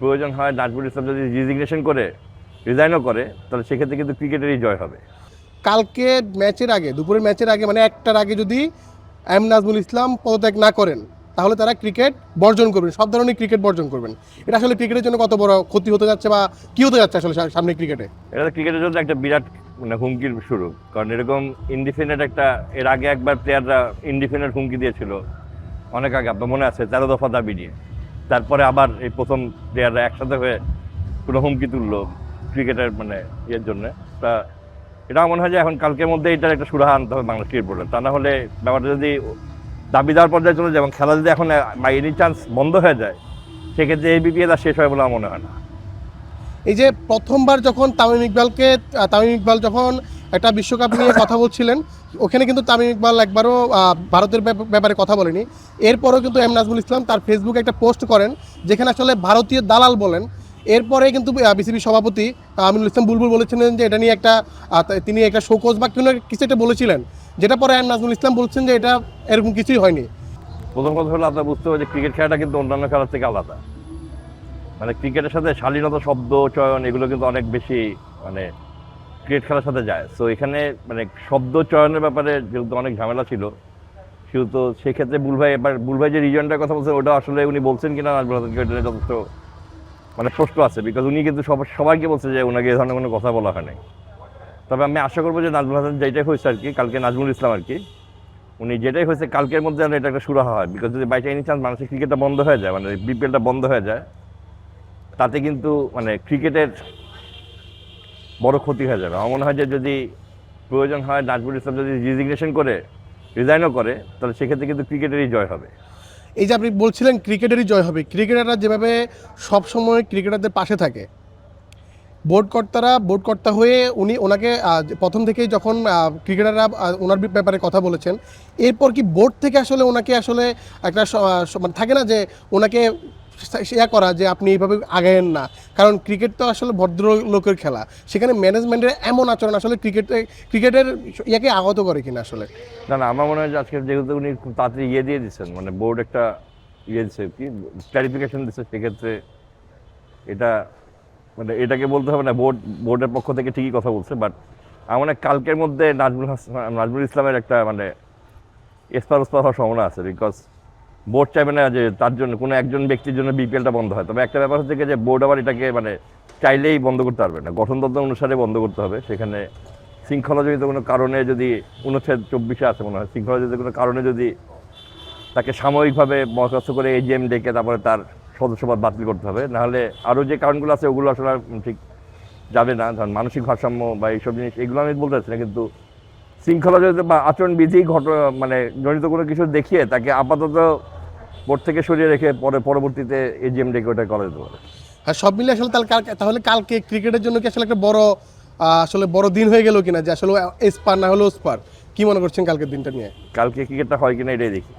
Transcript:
প্রয়োজন হয় নাজমুল ইসলাম যদি রিজাইনও করে তাহলে সেক্ষেত্রে কিন্তু ক্রিকেটেরই জয় হবে। কালকে ম্যাচের আগে, দুপুরের ম্যাচের আগে, মানে 1টার আগে যদি নাজমুল ইসলাম পদত্যাগ না করেন তাহলে তারা ক্রিকেট বর্জন করবেন, সব ধরনের ক্রিকেট বর্জন করবেন। এটা আসলে ক্রিকেটের জন্য কত বড় ক্ষতি হতে যাচ্ছে বা কী হতে যাচ্ছে আসলে সামনে ক্রিকেটে? এটা তো ক্রিকেটের জন্য একটা বিরাট হুমকির শুরু, কারণ এরকম ইনডিফিনিট একটা এর আগে একবার প্লেয়াররা ইনডিফিনিট হুমকি দিয়েছিল অনেক আগে, আপনার মনে আছে 13 দফা দাবি নিয়ে। তারপরে আবার এই প্রথম প্লেয়াররা একসাথে হয়ে পুরো হুমকি তুললো ক্রিকেটের ইয়ের জন্য। তা এটা মনে হয় যে এখন কালকের মধ্যে এটার একটা সুরাহা আনতে হবে বাংলাদেশ ক্রিকেট বোর্ডের। তা না হলে ব্যাপারটা যদি দাবি দেওয়ার পর্যায়ে চলে যায় এবং খেলা যদি এখন বাই এনি চান্স বন্ধ হয়ে যায়, সেক্ষেত্রে এই বিপিএল আর শেষ হয় বলে আমার মনে হয় না। এই যে প্রথমবার যখন তামিম ইকবাল যখন একটা বিশ্বকাপ নিয়ে কথা বলছিলেন, ওখানে কিন্তু তামিম ইকবাল একবারও ভারতের ব্যাপারে কথা বলেনি। এরপরেও কিন্তু নাজমুল ইসলাম তার ফেসবুকে একটা পোস্ট করেন যেখানে আসলে ভারতীয় দালাল বলেন। এরপরে কিন্তু বিসিবি সভাপতি আমিনুল ইসলাম বুলবুল বলেছিলেন যে এটা নিয়ে তিনি একটা শোকজ বা কিছু একটা বলেছিলেন, যেটা পরে নাজমুল ইসলাম বলছেন যে এটা এরকম কিছুই হয়নি। প্রথম কথা হলো আপনার বুঝতে হবে যে ক্রিকেট খেলাটা কিন্তু অন্যান্য খেলার থেকে আলাদা। ক্রিকেটের সাথে শালীনতা, শব্দ চয়ন এগুলো কিন্তু অনেক বেশি ক্রিকেট খেলার সাথে যায়। সো এখানে শব্দ চয়নের ব্যাপারে যেহেতু অনেক ঝামেলা ছিল, সেহেতু সেক্ষেত্রে বুলভাই যে রিজনটার কথা বলছেন ওটা আসলে উনি বলছেন কিনা যথেষ্ট প্রশ্ন আছে, বিকজ উনি কিন্তু সবাইকে বলছে যে ওনাকে এ ধরনের কোনো কথা বলা হয় নাই। তবে আমি আশা করবো যে নাজমুল হাসান যেটাই হয়েছে আর কি কালকে, নাজমুল ইসলাম আর কি, উনি যেটাই হয়েছে কালকের মধ্যে এটা একটা সুরাহা হয়। বিকজ যদি বাই এনি চান্স মানুষের ক্রিকেটটা বন্ধ হয়ে যায়, বিপিএলটা বন্ধ হয়ে যায়, তাতে কিন্তু ক্রিকেটের বড় ক্ষতি হয়ে যাবে। আমার মনে হয় যে যদি প্রয়োজন হয় নাজমুল ইসলাম যদি রিজাইনও করে তাহলে সেক্ষেত্রে কিন্তু ক্রিকেটেরই জয় হবে। এই যে আপনি বলছিলেন ক্রিকেটেরই জয় হবে, ক্রিকেটাররা যেভাবে সবসময় ক্রিকেটারদের পাশে থাকে, বোর্ডকর্তা হয়ে ওনাকে প্রথম থেকেই যখন ক্রিকেটাররা ওনার ব্যাপারে কথা বলেছেন, এরপর কি বোর্ড থেকে আসলে ওনাকে আসলে একটা থাকে না যে ওনাকে করা যে আপনি এইভাবে আগায়েন না, কারণ ক্রিকেট তো আসলে ভদ্র লোকের খেলা, সেখানে ম্যানেজমেন্টের এমন আচরণ আসলে ক্রিকেটের ইয়াকে আহত করে কিনা আসলে? না, আমার মনে হয় যে আজকে যেহেতু উনি খুব তাড়াতাড়ি দিয়ে দিচ্ছেন, বোর্ড একটা দিচ্ছে কি ক্লারিফিকেশন দিচ্ছে, সেক্ষেত্রে এটা এটাকে বলতে হবে না বোর্ডের পক্ষ থেকে ঠিকই কথা বলছে। বাট আমার কালকের মধ্যে নাজমুল ইসলামের একটা এসপার হওয়ার সম্ভাবনা আছে, বিকজ বোর্ড চাইবে না যে তার জন্য কোনো একজন ব্যক্তির জন্য বিপিএলটা বন্ধ হয়। তবে একটা ব্যাপার হচ্ছে যে বোর্ড আবার এটাকে চাইলেই বন্ধ করতে পারবে না, গঠনতন্ত্র অনুসারে বন্ধ করতে হবে। সেখানে শৃঙ্খলাজনিত কোনো কারণে যদি 29-24 আছে মনে হয়, শৃঙ্খলাজনিত কোনো কারণে যদি তাকে সাময়িকভাবে বরখাস্ত করে এজিএম ডেকে তারপরে তার সদস্যপদ বাতিল করতে হবে। নাহলে আরও যে কারণগুলো আছে ওগুলো আসলে ঠিক যাবে না, ধরেন মানসিক ভারসাম্য বা এইসব জিনিস, এগুলো আমি বলতে চাচ্ছি না। কিন্তু শৃঙ্খলাজনিত বা আচরণবিধি জনিত কোনো কিছু দেখিয়ে তাকে আপাতত বোর্ড থেকে সরিয়ে রেখে পরবর্তীতে এজিএম ডেকে ওটা করা যেতে পারে। আর সব মিলে আসলে তাহলে কালকে ক্রিকেটের জন্য কি আসলে একটা বড় দিন হয়ে গেল কিনা, যে আসলে স্পার না হলেও স্পার? কি মনে করছেন কালকের দিনটা নিয়ে? কালকে ক্রিকেটটা হয় কিনা এটাই দেখি।